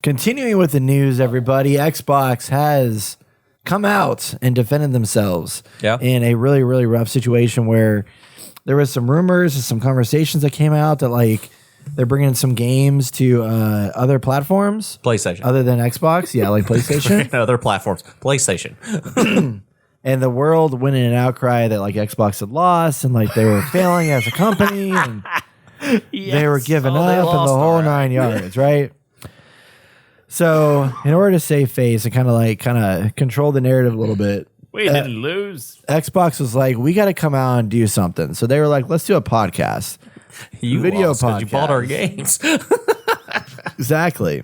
Continuing with the news, everybody, Xbox has come out and defended themselves in a really, really rough situation where there was some rumors and some conversations that came out that like they're bringing some games to other platforms. PlayStation. Other than Xbox. Yeah, like PlayStation. Other platforms. PlayStation. And the world went in an outcry that like Xbox had lost and like they were failing as a company and they were giving up and the whole 9 yards, right? So in order to save face and kind of control the narrative a little bit, we didn't lose. Xbox was like, we got to come out and do something. So they were like, let's do a podcast. Video podcast. You bought our games. Exactly.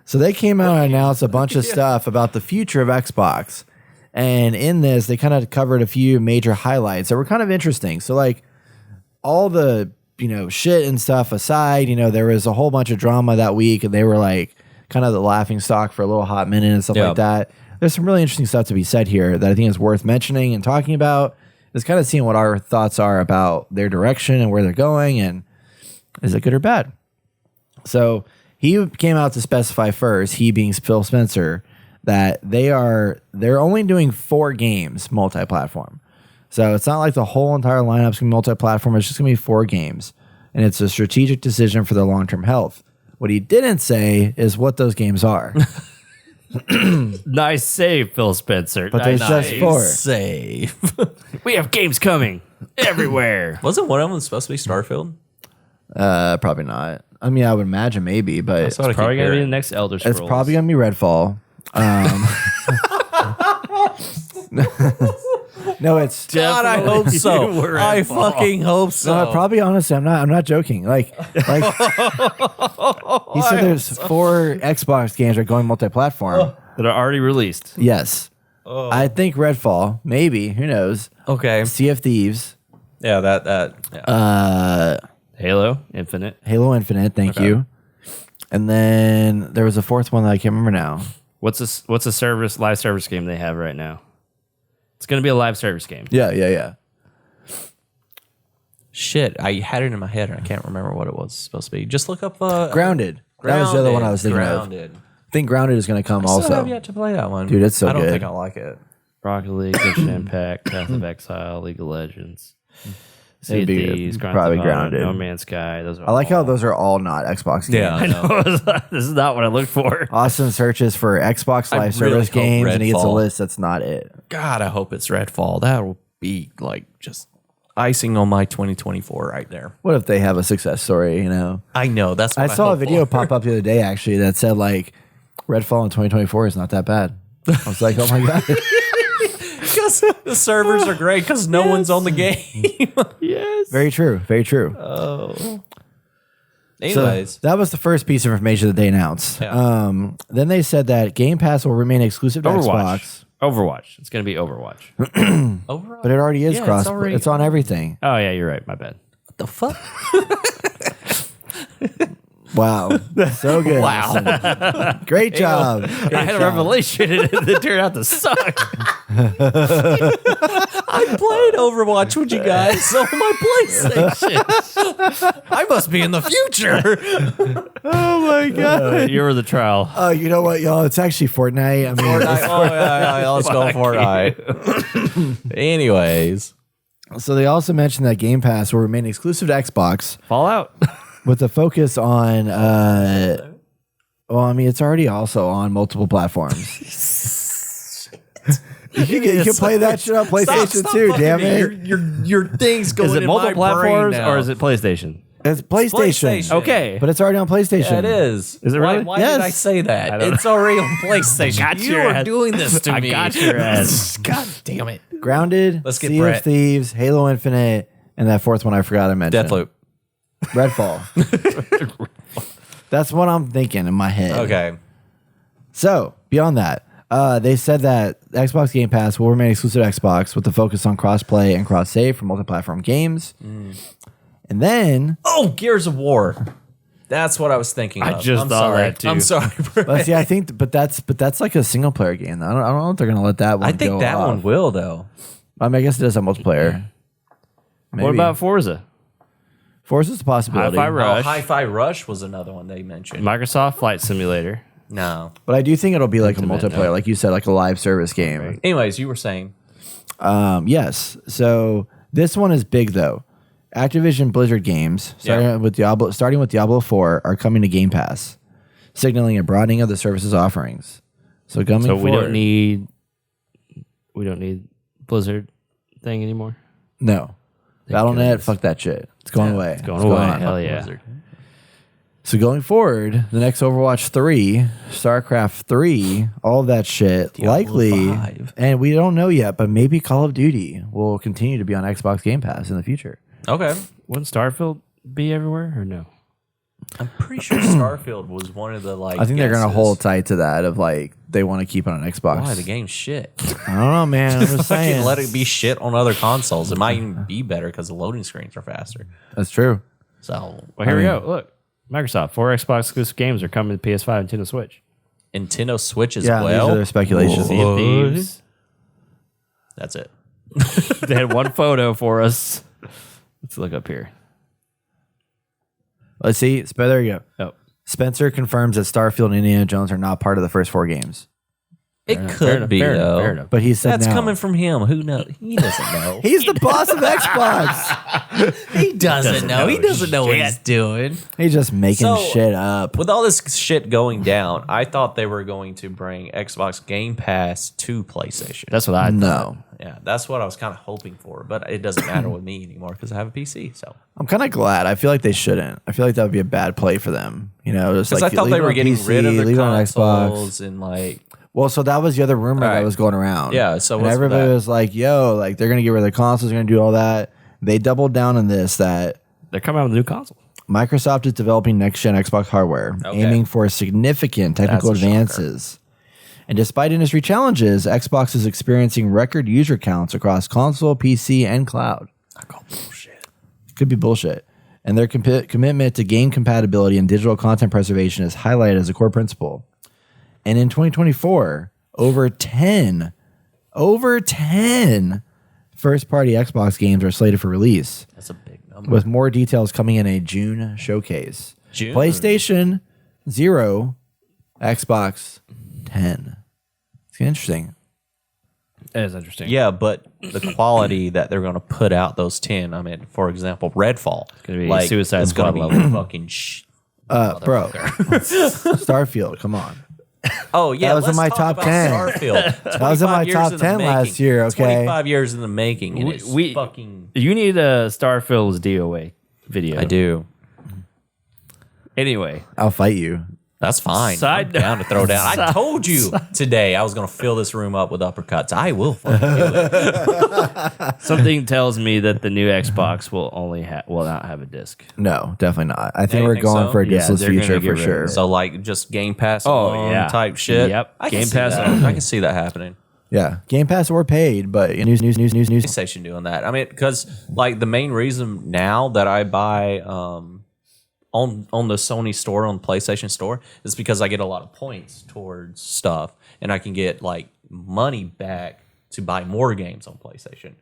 So they came out and announced a bunch of stuff about the future of Xbox. And in this, they kind of covered a few major highlights that were kind of interesting. So like all the, shit and stuff aside, there was a whole bunch of drama that week and they were like kind of the laughing stock for a little hot minute and stuff like that. There's some really interesting stuff to be said here that I think is worth mentioning and talking about. Is kind of seeing what our thoughts are about their direction and where they're going and is it good or bad? So he came out to specify first, he being Phil Spencer, that they're only doing 4 games multi-platform. So it's not like the whole entire lineup's gonna be multi-platform, it's just gonna be 4 games. And it's a strategic decision for their long-term health. What he didn't say is what those games are. Nice save, Phil Spencer. But there's just 4. Save. We have games coming everywhere. Wasn't one of them supposed to be Starfield? Probably not. I mean, I would imagine maybe, but It's probably going to be the next Elder Scrolls. it's probably going to be Redfall. No, it's God, I hope so. I fucking hope so. no, probably honestly, I'm not joking. Like he said there's 4 Xbox games that are going multi-platform. that are already released. Yes. I think Redfall, maybe, who knows? Okay. Sea of Thieves, Yeah, that. Halo Infinite. Halo Infinite, thank you. And then there was a 4th one that I can't remember now. What's a live service game they have right now? It's going to be a live service game. Yeah. Shit, I had it in my head and I can't remember what it was supposed to be. Just look up Grounded. That was the other one I was thinking of. I think Grounded is going to come also. I still have yet to play that one. Dude, it's so good. I don't good. think I'll like it. Rocket League, Genshin Impact, Path of Exile, League of Legends. It'd be Thieves, probably Grounded. No Man's Sky. Those are I like how those are all not Xbox games. Yeah, I know. This is not what I looked for. Austin searches for Xbox Live really Service hope games and he gets a Redfall. list that's not it. God, I hope it's Redfall. That will be like just icing on my 2024 right there. What if they have a success story, I know. That's what I saw a hope video for. pop up the other day actually that said like Redfall in 2024 is not that bad. I was like, oh my God. Because the servers are great because no one's on the game. Yes. Very true. Very true. Anyways. So that was the first piece of information that they announced. Yeah. Then they said that Game Pass will remain exclusive to Xbox. Overwatch. It's going to be Overwatch. Overall, But it already is cross. already- It's on everything. Oh, yeah, you're right. My bad. what the fuck? Wow. So good. Wow. Great job. I had a revelation and it turned out to suck. I played Overwatch with you guys on my PlayStation. I must be in the future. Oh my God. You were the trial. Oh, you know what, y'all? It's actually Fortnite. I mean, Yeah, let's go Fortnite. Anyways. so they also mentioned that Game Pass will remain exclusive to Xbox Fallout. with a focus on, well, I mean, it's already also on multiple platforms. You can play that shit on PlayStation too, damn it. Your thing's going Is it in multiple my brain platforms now. or is it PlayStation? It's PlayStation. PlayStation. Okay. But it's already on PlayStation. Yeah, it is. Is it really? Why Yes. did I say I that? don't It's already on PlayStation. Got You your are ass. doing this to I me. got your ass. God damn it. Grounded, Let's get Sea of Brett. Thieves, Halo Infinite, and that 4th one I forgot I mentioned. Deathloop. Redfall. That's what I'm thinking in my head. Okay. So, beyond that, they said that Xbox Game Pass will remain exclusive to Xbox with the focus on cross-play and cross-save for multi-platform games. And then, Oh, Gears of War. That's what I was thinking I of. just I'm thought sorry. that, too. I'm sorry. let's see, I think, but that's like a single-player game. I don't know if they're gonna let that one. I think go that off. one will, though. I mean, I guess it does have multiplayer. Maybe. What about Forza? Forza's a possibility? Hi-Fi Rush. Hi-Fi Rush was another one they mentioned. Microsoft Flight Simulator. No. But I do think it'll be like a Pentiment, multiplayer, no. like you said, like a live service game. Anyways, you were saying. Yes. So this one is big though. Activision Blizzard games, starting with Diablo 4, are coming to Game Pass, signaling a broadening of the service's offerings. So coming So forward, we don't need Blizzard thing anymore. no. Battle.net, fuck that shit. It's going away. It's going It's away. gone. Hell yeah. So going forward, the next Overwatch 3, StarCraft 3, all of that shit, Diablo likely, 5. and we don't know yet, but maybe Call of Duty will continue to be on Xbox Game Pass in the future. Okay. Wouldn't Starfield be everywhere or no? I'm pretty sure Starfield was one of the I think they're going to guesses. hold tight to that of like, they want to keep it on Xbox. Why the game's shit? I don't know, man. I'm just Fucking saying. let it be shit on other consoles. It might even be better because the loading screens are faster. That's true. So Well, here we go. Look, Microsoft, 4 Xbox exclusive games are coming to PS5 and Nintendo Switch. Nintendo Switch as Yeah, well. these are their speculations. Sea of Thieves. That's it. They had one photo for us. Let's look up here. Let's see. There you go. Oh, Spencer confirms that Starfield and Indiana Jones are not part of the first 4 games. It fair enough, could be fair enough, though. fair enough. But he said That's now. coming from him. Who knows? He doesn't know. He's the boss of Xbox. He doesn't know. He doesn't know what he's doing. He's just making So, shit up. With all this shit going down, I thought they were going to bring Xbox Game Pass to PlayStation. that's what I thought. No. Yeah, that's what I was kind of hoping for, but it doesn't matter with me anymore because I have a PC. So I'm kind of glad. I feel like they shouldn't. I feel like that would be a bad play for them. You know, just because like I thought leave they it were on getting PC, rid of their leave it on consoles Xbox. and like Well, so that was the other rumor that Right. was going around. Yeah, so and what's everybody that? was like, "Yo, like they're gonna get rid of the consoles, they're gonna do all that." They doubled down on this that They're coming out with a new console. Microsoft is developing next-gen Xbox hardware, Okay. aiming for significant technical That's a shocker. advances. And despite industry challenges, Xbox is experiencing record user counts across console, PC, and cloud. I call bullshit. Could be bullshit. And their commitment to game compatibility and digital content preservation is highlighted as a core principle. And in 2024, over 10 first-party Xbox games are slated for release, That's a big number. with more details coming in a June showcase. June. PlayStation 0, Xbox 10. It's interesting. That is interesting. Yeah, but the quality that they're going to put out those 10, I mean, for example, Redfall. gonna be Suicide it's gonna Squad be level. fucking Bro, Starfield, come on. Oh, yeah. That was in let's my talk top about 10. Starfield. That was in 25 my years top in the 10 last making. year, okay? 25 years in the making. And it's we- fucking. You need a Starfield's DOA video. I do. Anyway, I'll fight you. That's fine. Side I'm down to throw down. I Side- told you today I was going to fill this room up with uppercuts. I will fucking do it. something tells me that the new Xbox will not have a disc. No, definitely not. I Yeah, think you we're think going so? for a Yeah, discless they're gonna future get for rid of sure. it. So, like, just Game Pass Oh, alone yeah. type shit. Yep. I can Game see Pass that. only. I can see that happening. Yeah, Game Pass or paid, but news. PlayStation doing that. I mean, because like the main reason now that I buy on the Sony store, on the PlayStation store, is because I get a lot of points towards stuff, and I can get like money back to buy more games on PlayStation.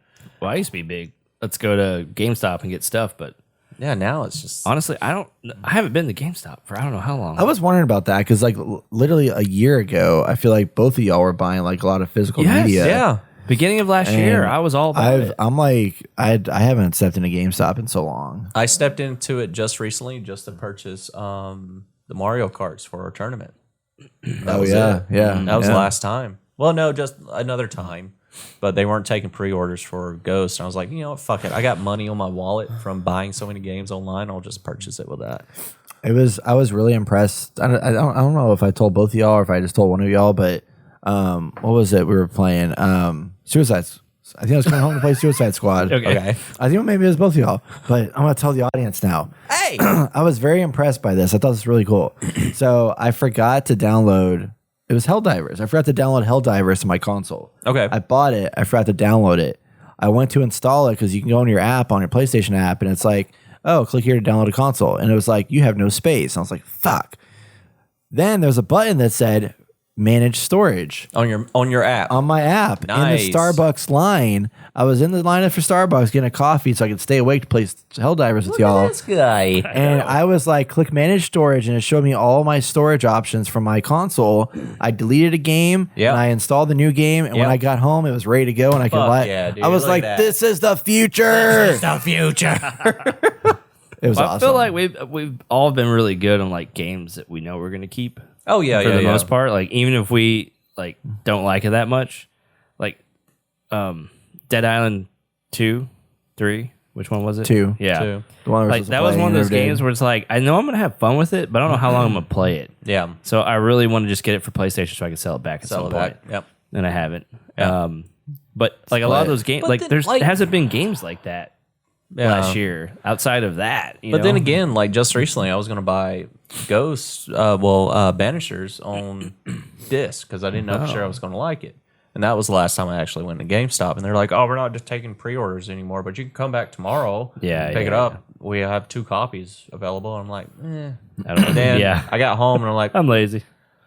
Well, I used to be big. Let's go to GameStop and get stuff, but Yeah, now it's just honestly, I haven't been to GameStop for I don't know how long. I was wondering about that because, like, literally a year ago, I feel like both of y'all were buying like a lot of physical Yes, media. yeah. Beginning of last year, And I was all about it. I'm like, I haven't stepped into GameStop in so long. I stepped into it just recently just to purchase the Mario Karts for our tournament. Oh was yeah, it. yeah. That was yeah. the last time. Well, no, just another time. But they weren't taking pre-orders for Ghost. And I was like, you know what, fuck it. I got money on my wallet from buying so many games online. I'll just purchase it with that. I was really impressed. I don't know if I told both of y'all or if I just told one of y'all, but what was it we were playing? Suicide. I think I was coming home to play Suicide Squad. Okay. I think maybe it was both of y'all, but I'm gonna tell the audience now. Hey! I was very impressed by this. I thought this was really cool. So I forgot to download. It was Helldivers. I forgot to download Helldivers to my console. Okay. I bought it. I forgot to download it. I went to install it because you can go on your app, on your PlayStation app, and it's like, oh, click here to download a console. And it was like, you have no space. And I was like, fuck. Then there's a button that said, manage storage on your app. on my app Nice. in the Starbucks line. I was in the line for Starbucks getting a coffee so I could stay awake to play Helldivers with y'all. This guy. And I was like, click manage storage, and it showed me all my storage options from my console. I deleted a game, Yep. and I installed the new game. And when Yep. I got home, it was ready to go, and I could Fuck like, yeah, dude. I was Look like, at that. this is the future. The future. It was Well, awesome. I feel like we've all been really good on like games that we know we're gonna keep Oh yeah, for yeah, the yeah. most part. Like even if we like don't like it that much, like Dead Island 2, 3, which one was it? 2. Yeah. Two. The one we're Like supposed to that was play one of those every day. games where it's like I know I'm gonna have fun with it, but I don't know how long I'm gonna play it. Yeah. So I really want to just get it for PlayStation so I can sell it back at Sell some it point. back. Yep. And I haven't. Yeah. But like a lot of But- those games, But like then, there's like- hasn't been games like that Yeah. last year outside of that. But then again, like just recently, I was going to buy Ghosts, Banishers on disc because I didn't know for sure I was going to like it. And that was the last time I actually went to GameStop. And they're like, "Oh, we're not just taking pre-orders anymore, but you can come back tomorrow, Yeah, and pick it yeah, up. We have 2 copies available." I'm like, eh. I don't know. Then Yeah, I got home and I'm like, I'm lazy.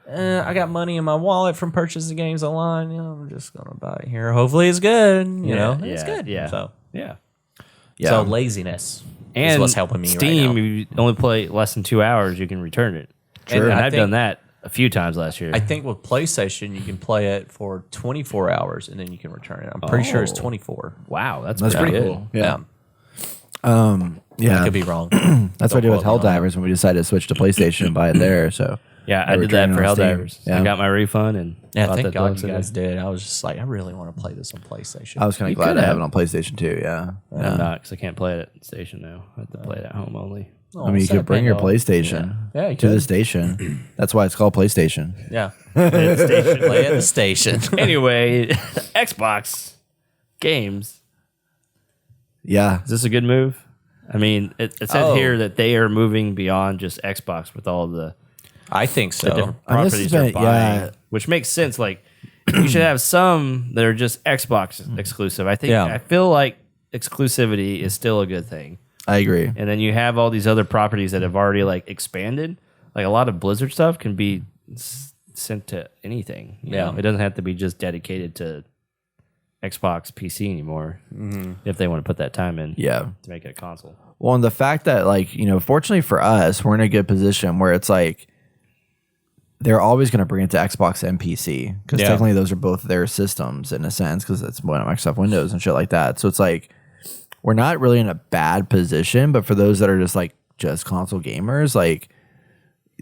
I got money in my wallet from purchasing games online. You know, I'm just gonna buy it here. Hopefully, it's good. You know, it's good. Yeah, So, yeah. Yeah. so laziness is And what's helping me Steam, right now. if you only play less than 2 hours, you can return it. Sure. And I I've think- done that a few times last year. I think with PlayStation, you can play it for 24 hours and then you can return it. I'm pretty sure it's 24. wow, that's That's pretty pretty good. cool. Yeah. Yeah. I could be wrong. That's what I did with quote me on Helldivers when we decided to switch to PlayStation and buy it there. So Yeah, I did returned that for it on Steam. Helldivers. Yeah. I got my refund and Yeah, bought thank the God deluxe you guys edition. did. I was just like, I really want to play this on PlayStation. I was kind You of glad could to have have. it on PlayStation too. Yeah. I'm not because I can't play it at the station now. I have to play it at home only. Oh, I mean, you sad could bring your panel. PlayStation Yeah, you to the could. station. That's why it's called PlayStation. Yeah. Play at the station. Play at the station. Anyway, Xbox games. Yeah. Is this a good move? I mean, it says Oh. here that they are moving beyond just Xbox with all the I think so. different I mean, this properties has they're been- buying, yeah. which makes sense. Like you should have some that are just Xbox exclusive. I think Yeah. I feel like exclusivity is still a good thing. I agree. And then you have all these other properties that have already like expanded. Like a lot of Blizzard stuff can be sent to anything. You Yeah. know? It doesn't have to be just dedicated to Xbox PC anymore. If they want to put that time in Yeah. to make it a console. Well, and the fact that, like, you know, fortunately for us, we're in a good position where it's like they're always going to bring it to Xbox and PC because Yeah. technically those are both their systems in a sense because it's one of Microsoft Windows and shit like that. So it's like we're not really in a bad position, but for those that are just console gamers, like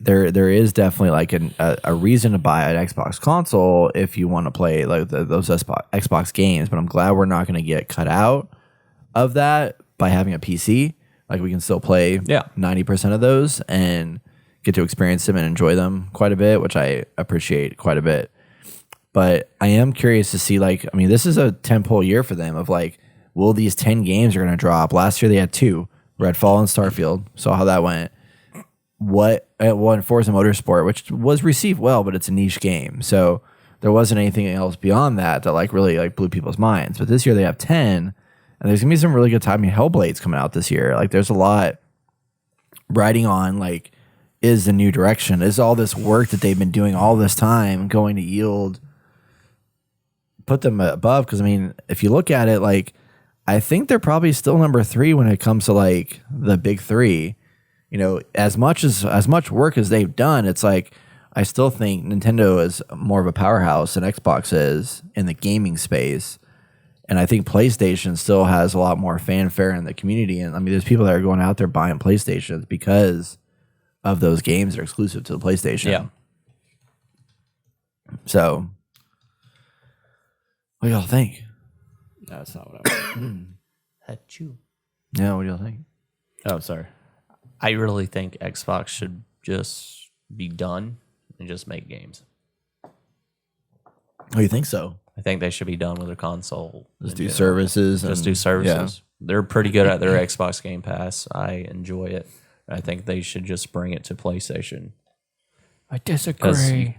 there is definitely like a reason to buy an Xbox console if you want to play like those Xbox games. But I'm glad we're not going to get cut out of that by having a PC. Like we can still play 90% of those and get to experience them and enjoy them quite a bit, which I appreciate quite a bit. But I am curious to see, like, I mean, this is a tentpole year for them of like, will these 10 games are going to drop? Last year they had 2, Redfall and Starfield. Saw how that went. One Forza Motorsport, which was received well, but it's a niche game. So there wasn't anything else beyond that like really like blew people's minds. But this year they have 10, and there's gonna be some really good timing. Hellblade's coming out this year. Like there's a lot riding on. Like, is the new direction? Is all this work that they've been doing all this time going to yield? Put them above? Because I mean, if you look at it, like I think they're probably still number 3 when it comes to like the big 3. You know, as much work as they've done, it's like I still think Nintendo is more of a powerhouse than Xbox is in the gaming space. And I think PlayStation still has a lot more fanfare in the community. And I mean, there's people that are going out there buying PlayStations because of those games that are exclusive to the PlayStation. Yeah. So, what do y'all think? No, that's not what I Achoo. Yeah, what do y'all think? Oh, sorry. I really think Xbox should just be done and just make games. Oh, you think so? I think they should be done with their console. Just in do general. services. Just and- do services. Yeah. They're pretty good at their Xbox Game Pass. I enjoy it. I think they should just bring it to PlayStation. I 'Cause disagree.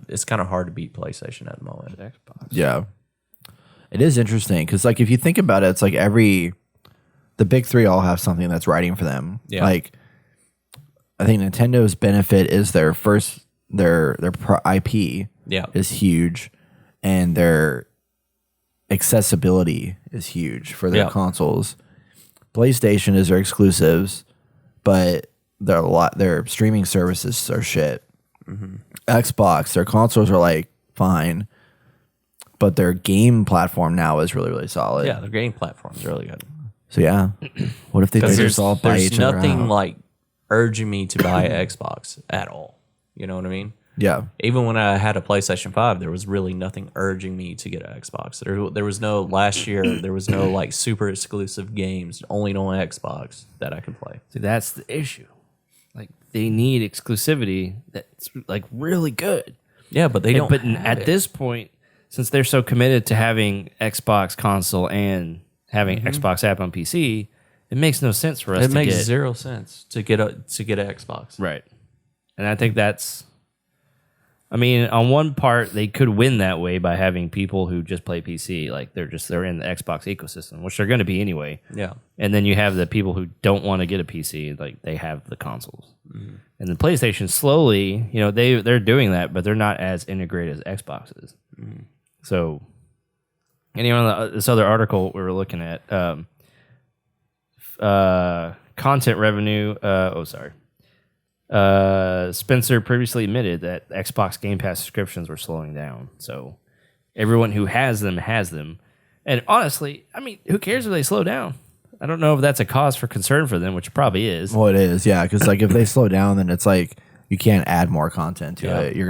it's kind of hard to beat PlayStation at the moment. Xbox. Yeah. It is interesting because, like, if you think about it, it's like the big 3 all have something that's writing for them. Yeah. Like, I think Nintendo's benefit is their IP, is huge, and their accessibility is huge for their consoles. PlayStation is their exclusives, but their streaming services are shit. Xbox, their consoles are like fine, but their game platform now is really, really solid. Yeah, their game platform's really good. So yeah, what if they just all buy each other nothing out? like urging me to buy Xbox at all. You know what I mean? Yeah. Even when I had a PlayStation 5, there was really nothing urging me to get an Xbox. There was no, last year, there was no like super exclusive games only on Xbox that I could play. See, that's the issue. Like, they need exclusivity that's like really good. Yeah, but they don't. But have at it. this point, since they're so committed to having Xbox console and having Xbox app on PC, it makes no sense for us it to makes get 0 sense to get an Xbox. right. And I think that's. I mean, on one part, they could win that way by having people who just play PC, like they're in the Xbox ecosystem, which they're going to be anyway. Yeah. And then you have the people who don't want to get a PC, like they have the consoles. And the PlayStation slowly, they're doing that, but they're not as integrated as Xbox is. So, anyway, this other article we were looking at, content revenue. Spencer previously admitted that Xbox Game Pass subscriptions were slowing down. So everyone who has them has them. And honestly, I mean, who cares if they slow down? I don't know if that's a cause for concern for them, which it probably is. Well, it is, yeah, because like if they slow down, then it's like you can't add more content to Yeah. it. You're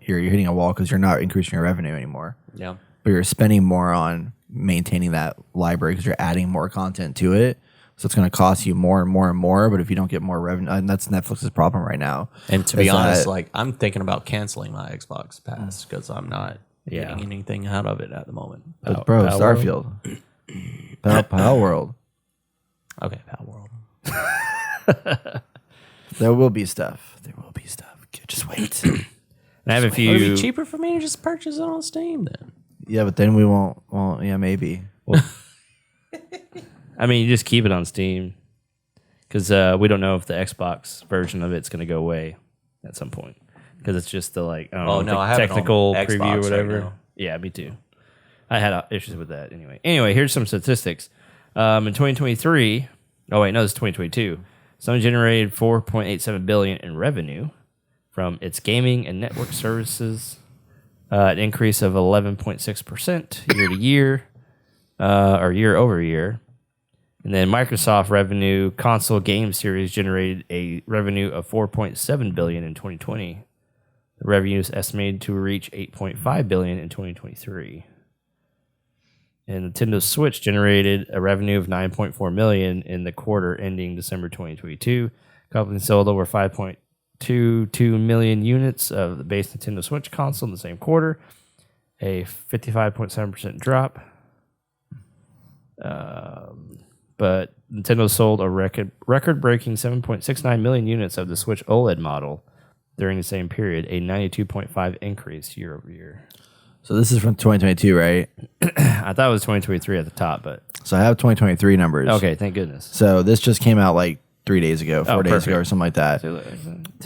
you're hitting a wall because you're not increasing your revenue anymore. Yeah. But you're spending more on maintaining that library because you're adding more content to it. So it's going to cost you more and more and more. But if you don't get more revenue, and that's Netflix's problem right now. And to be is honest, that- like I'm thinking about canceling my Xbox Pass because I'm not getting anything out of it at the moment. But bro, Pal Starfield, Pal World, Okay, Pal World. there will be stuff. There will be stuff. Just wait. I have a Would it few. be cheaper for me to just purchase it on Steam then? Yeah, but then we won't. Well, yeah, maybe. I mean, you just keep it on Steam because we don't know if the Xbox version of it's going to go away at some point because it's just the I don't know, I have it on technical Xbox preview or right whatever. now. Yeah, me too. I had issues with that anyway. Anyway, here's some statistics. In 2023, oh wait, no, this is 2022. Sony generated $4.87 billion in revenue from its gaming and network services, an increase of 11.6% year to year, or year over year. And then Microsoft revenue console game series generated a revenue of $4.7 billion in 2020. The revenue is estimated to reach $8.5 billion in 2023. And Nintendo Switch generated a revenue of $9.4 million in the quarter ending December 2022. Company sold over 5.22 million units of the base Nintendo Switch console in the same quarter, a 55.7% drop. But Nintendo sold a record-breaking 7.69 million units of the Switch OLED model during the same period, a 92.5 increase year over year. So this is from 2022, right? I thought it was 2023 at the top, but So I have 2023 numbers. okay, thank goodness. So this just came out like 3 days ago, 4 days ago, or perfect. something like that.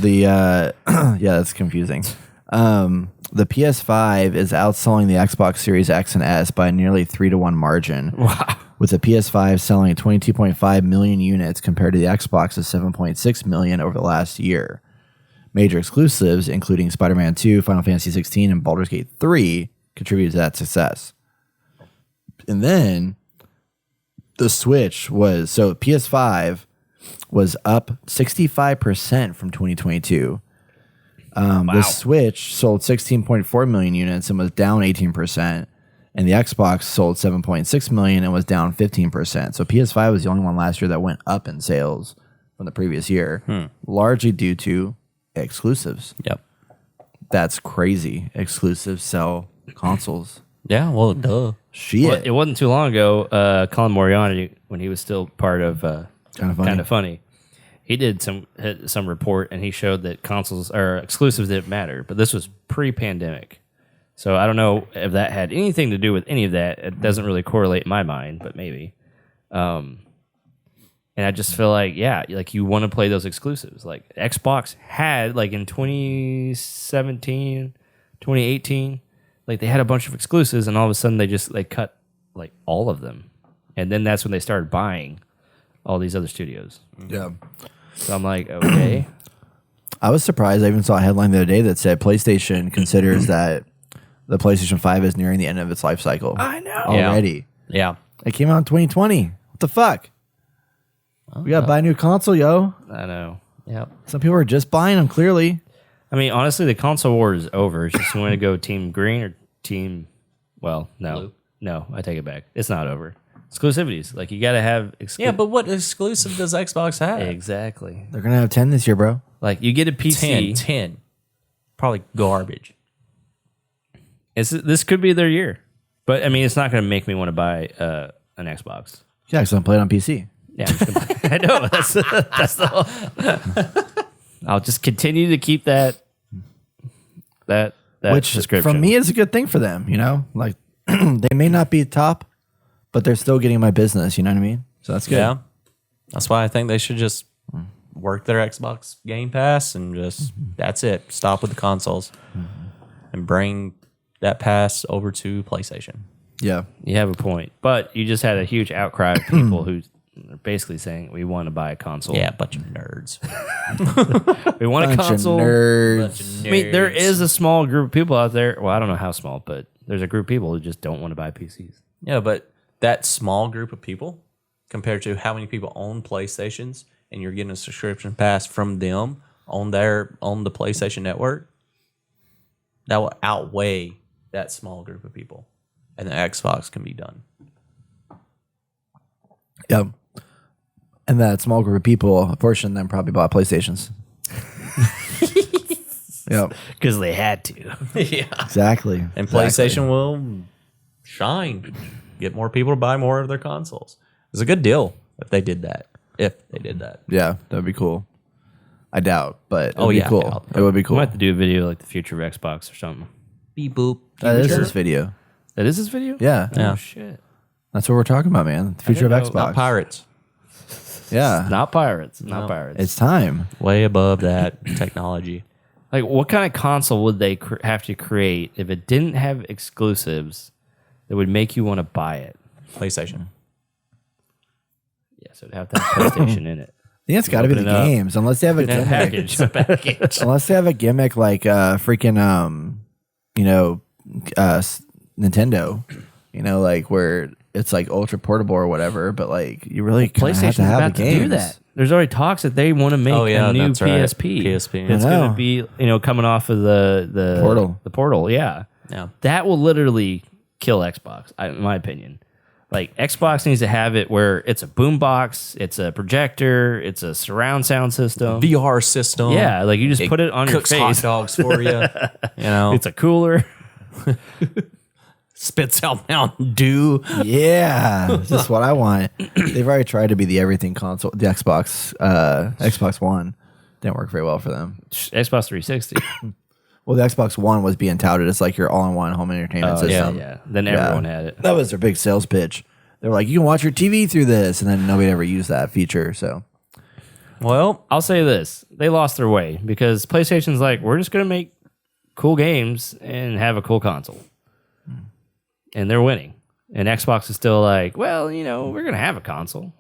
The yeah, that's confusing. The PS5 is outselling the Xbox Series X and S by nearly 3-to-1 margin. Wow. With the PS5 selling 22.5 million units compared to the Xbox's 7.6 million over the last year. Major exclusives, including Spider-Man 2, Final Fantasy 16, and Baldur's Gate 3, contributed to that success. And then the Switch was, so PS5 was up 65% from 2022. The Switch sold 16.4 million units and was down 18%. And the Xbox sold 7.6 million and was down 15%. So PS5 was the only one last year that went up in sales from the previous year, largely due to exclusives. Yep. That's crazy. Exclusives sell consoles. Yeah, well, duh. Shit. Well, it wasn't too long ago, Colin Moriarty, when he was still part of Kind of funny. he did some report and he showed that consoles or exclusives didn't matter, but this was pre-pandemic. So I don't know if that had anything to do with any of that. It doesn't really correlate in my mind, but maybe. And I just feel like, yeah, like you want to play those exclusives. Like Xbox had, like in 2017, 2018. Like they had a bunch of exclusives, and all of a sudden they cut like all of them, and then that's when they started buying all these other studios. Yeah. So I'm like, okay. I was surprised. I even saw a headline the other day that said PlayStation considers that the PlayStation 5 is nearing the end of its life cycle. I know. Already. Yeah. It came out in 2020. What the fuck? We got to buy a new console, yo. I know. Yep. Some people are just buying them, clearly. I mean, honestly, the console war is over. It's just you want to go Team Green or Team. Well, no, Blue. no, I take it back. It's not over. Exclusivities, like you got to have. Yeah, but what exclusive does Xbox have? Exactly. They're going to have 10 this year, bro. Like you get a PC. 10. Probably garbage. This could be their year, but I mean, it's not going to make me want to buy an Xbox. Yeah, because I'm playing on PC. Yeah, I'm just gonna, I know that's the whole. I'll just continue to keep that Which, description. for me, is a good thing for them, you know? Like, they may not be top, but they're still getting my business, you know what I mean? So that's good. Yeah. That's why I think they should just work their Xbox Game Pass and just, that's it. Stop with the consoles and bring that pass over to PlayStation. Yeah. You have a point, but you just had a huge outcry of people who are basically saying we want to buy a console. Yeah, bunch of nerds. We want a Bunch console. of nerds. I mean, there is a small group of people out there. Well, I don't know how small, but there's a group of people who just don't want to buy PCs. Yeah, but that small group of people compared to how many people own PlayStations and you're getting a subscription pass from them on the PlayStation Network, that will outweigh that small group of people. And the Xbox can be done. Yep. And that small group of people, a portion of them probably bought PlayStations. Yep. Because they had to. Yeah. Exactly. And Exactly. PlayStation will shine, get more people to buy more of their consoles. It's a good deal if they did that. Yeah, that'd be cool. I doubt, but it'd Oh, be yeah, cool. yeah. It would be We cool. might have to do a video like the future of Xbox or something. Beep boop. That is this video. That is this video? Yeah. Yeah. Oh, shit. That's what we're talking about, man. The future of didn't know. Xbox. Not pirates. Yeah. Not pirates. Not pirates. It's time. Way above that technology. Like, what kind of console would they have to create if it didn't have exclusives that would make you want to buy it? PlayStation. Yeah, so it'd have to have PlayStation in it. I think it's got to be the Open it up. games, unless they have a gimmick. Package. Unless they have a gimmick like freaking Nintendo, like where it's like ultra portable or whatever. But like you really kind of have PlayStation's to have about the to games. do that. There's already talks that they want to make a new that's right. PSP. PSP. It's I going know. to be, coming off of the Portal. The Portal, yeah. Yeah. That will literally kill Xbox, in my opinion. Like, Xbox needs to have it where it's a boombox, it's a projector, it's a surround sound system. VR system. Yeah, like you just put it on your Cooks hot face. dogs for you. It's a cooler. Spits out Mountain Dew. Yeah, just what I want. They've already tried to be the everything console. The Xbox One didn't work very well for them. Xbox 360. Well, the Xbox One was being touted as like your all-in-one home entertainment system. Yeah. Then everyone had it. That was their big sales pitch. They were like, you can watch your TV through this, and then nobody ever used that feature. So Well, I'll say this. They lost their way because PlayStation's like, we're just going to make cool games and have a cool console. And they're winning. And Xbox is still like, well, we're going to have a console.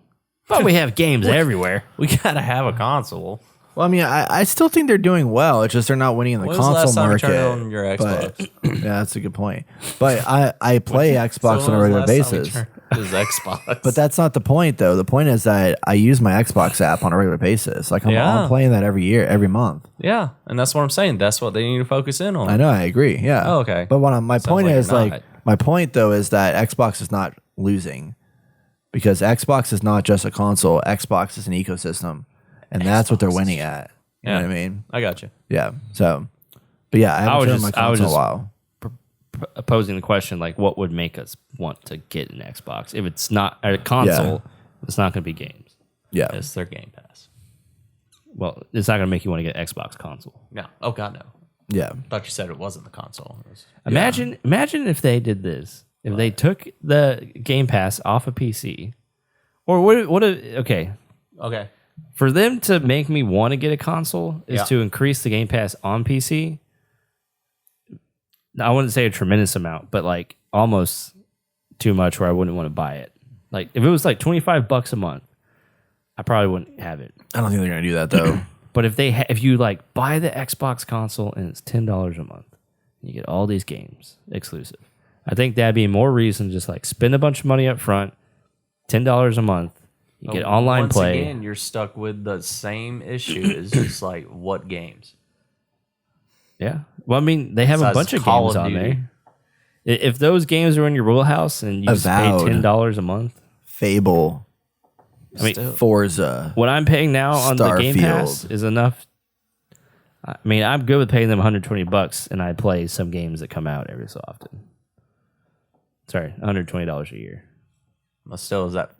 But we have games everywhere. we gotta have a console. well, I mean, I still think they're doing well. It's just they're not winning in the When was the console last time you market. turned on your but- Xbox? yeah, that's a good point. But I play Xbox on a regular basis. Is Xbox. But that's not the point, though. The point is that I use my Xbox app on a regular basis. Like I'm playing that every month. yeah, and that's what I'm saying. That's what they need to focus in on. I know, I agree. Yeah. Oh, okay. But my point like is you're like not. my point though is that Xbox is not losing because Xbox is not just a console. Xbox is an ecosystem, and that's what they're winning at. You know what I mean? I got you. Yeah. So, but yeah, I haven't turned my console in a while. Posing the question, like, what would make us want to get an Xbox? If it's not a console, it's not going to be games. Yeah. It's their Game Pass. Well, it's not going to make you want to get an Xbox console. No. Oh God, no. Yeah. Thought you said it wasn't the console. It was- Imagine if they did this. If they took the Game Pass off of PC, or okay, Okay. for them to make me want to get a console is Yeah. to increase the Game Pass on PC. I wouldn't say a tremendous amount, but like almost too much where I wouldn't want to buy it. Like if it was like $25 a month, I probably wouldn't have it. I don't think they're gonna do that though. But if you like buy the Xbox console and it's $10 a month, you get all these games exclusive. I think that'd be more reason to just like spend a bunch of money up front, $10 a month. You get online play. Once again, you're stuck with the same issue. It's just like what games? Yeah. Well, I mean, they have a Besides bunch of Call games of on Duty. there. If those games are in your wheelhouse and you just pay Avowed. $10 a month, Fable, I mean, Forza. what I'm paying now on the Game Pass Starfield. is enough. I mean, I'm good with paying them $120, and I play some games that come out every so often. Sorry, $120 a year. But still, is that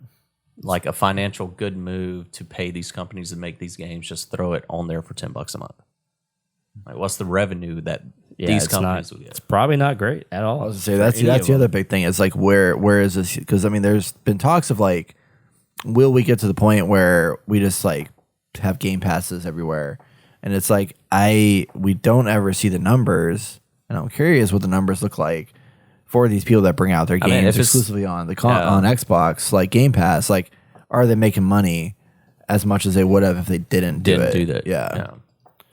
like a financial good move to pay these companies to make these games? Just throw it on there for $10 a month. Like, what's the revenue that these it's companies not, will It's get? probably not great at all. I was gonna say that's the other big thing is like where is this? Because I mean, there's been talks of like, will we get to the point where we just like have Game Passes everywhere? And it's like we don't ever see the numbers, and I'm curious what the numbers look like for these people that bring out their I mean, games if it's- exclusively on on Xbox, like Game Pass. Like, are they making money as much as they would have if they didn't do that. Yeah.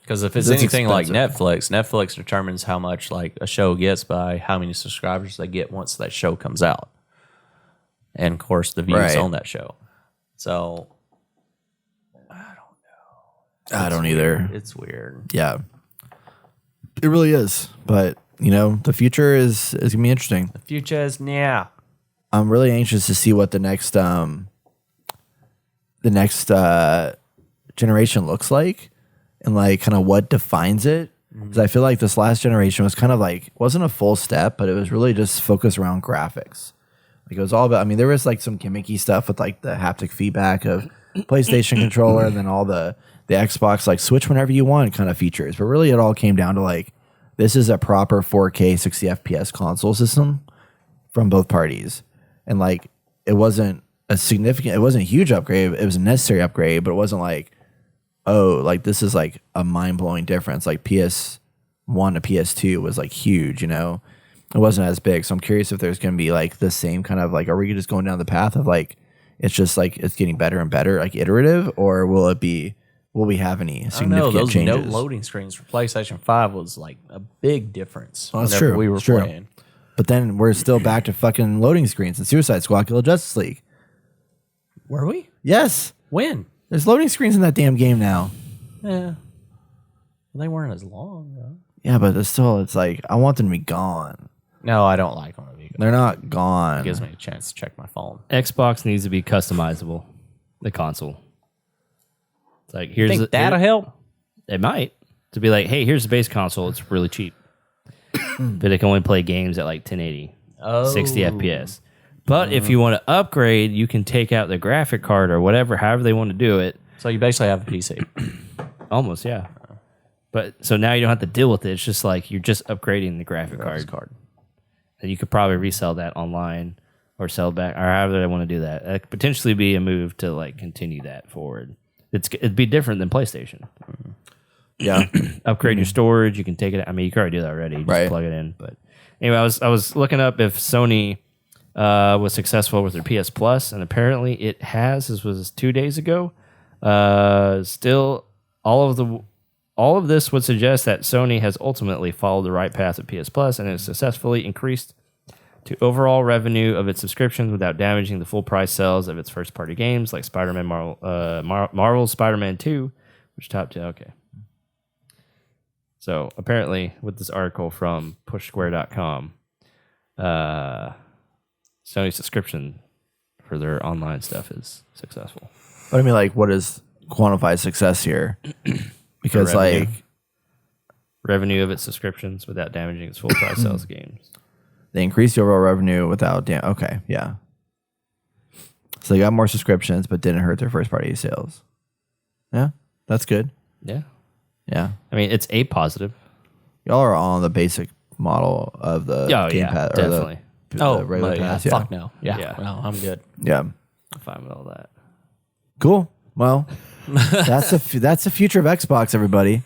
Because if it's That's anything like expensive. Netflix determines how much like a show gets by how many subscribers they get once that show comes out, and of course the views Right. on that show. So I don't either. it's weird. Yeah, it really is. But you know, the future is gonna be interesting. The future is now. I'm really anxious to see what the next generation looks like, and like kind of what defines it. Because I feel like this last generation was kind of like wasn't a full step, but it was really just focused around graphics. Like it was all about. I mean, there was like some gimmicky stuff with like the haptic feedback of PlayStation controller, and then all the Xbox like switch whenever you want kind of features. But really, it all came down to like this is a proper 4K 60 FPS console system from both parties, and like it wasn't a huge upgrade. It was a necessary upgrade, but it wasn't like, oh, like this is like a mind blowing difference. Like PS1 to PS2 was like huge, you know. It wasn't as big, so I'm curious if there's going to be like the same kind of like, are we just going down the path of like it's just like it's getting better and better, like iterative, or will we have any I don't know. significant Those changes? no loading screens for PlayStation 5 was like a big difference. Well, that's whenever true. We were It's true. playing. But then we're still back to fucking loading screens and Suicide Squad Kill Justice League. Were we? Yes, When? there's loading screens in that damn game now. Yeah. They weren't as long though. Yeah, but it's like I want them to be gone. No, I don't like them. They're not gone. It gives me a chance to check my phone. Xbox needs to be customizable. The console. It's like here's Think that'll help? It might to be like, hey, here's the base console. It's really cheap, but it can only play games at like 1080, 60 FPS. But if you want to upgrade, you can take out the graphic card or whatever, however they want to do it. So you basically have a PC. Almost, yeah. But so now you don't have to deal with it. It's just like you're just upgrading the graphic card. And you could probably resell that online or sell back or however they want to do that. That could potentially be a move to like continue that forward. It'd be different than PlayStation. Yeah. Upgrade your storage. You can take it. I mean, you can already do that already. You just plug it in. But anyway, I was looking up if Sony was successful with their PS Plus, and apparently it has. This was 2 days ago. Still, all of this would suggest that Sony has ultimately followed the right path of PS Plus and has successfully increased to overall revenue of its subscriptions without damaging the full price sales of its first party games like Spider-Man, Marvel's Spider-Man 2, which topped 2. Okay. So apparently, with this article from PushSquare.com, Sony's subscription for their online stuff is successful. But I mean, like, what is quantified success here? Because revenue. like Revenue of its subscriptions without damaging its full price sales of games. they increased the overall revenue without okay, yeah. So they got more subscriptions, but didn't hurt their first party sales. Yeah, that's good. Yeah. Yeah, I mean, it's a positive. y'all are on the basic model of the Game Pass or definitely. the regular but pass. fuck no. Yeah. Yeah. No, I'm good. Yeah, I'm fine with all that. cool. Well, that's the future of Xbox, everybody,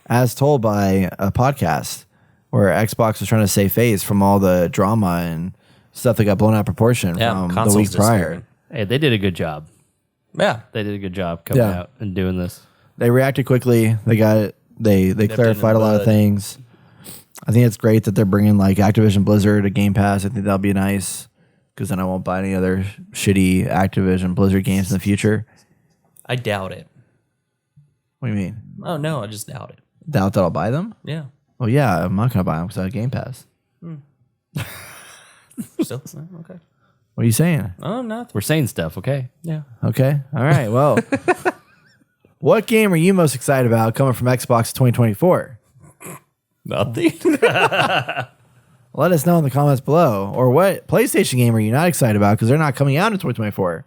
as told by a podcast. where Xbox was trying to save face from all the drama and stuff that got blown out of proportion from the consoles week prior. disappearing. Hey, they did a good job. Yeah. They did a good job coming Yeah. out and doing this. They reacted quickly. They got it. They clarified a lot of things. I think it's great that they're bringing like Activision Blizzard to Game Pass. I think that'll be nice because then I won't buy any other shitty Activision Blizzard games in the future. I doubt it. What do you mean? Oh, no, I just doubt it. Doubt that I'll buy them? Yeah. Well, yeah, I'm not going to buy them because I have Game Pass. Still? Okay. What are you saying? Oh, nothing. We're saying stuff, okay? Yeah. Okay. All right. Well, what game are you most excited about coming from Xbox 2024? Nothing. Let us know in the comments below. Or what PlayStation game are you not excited about because they're not coming out in 2024?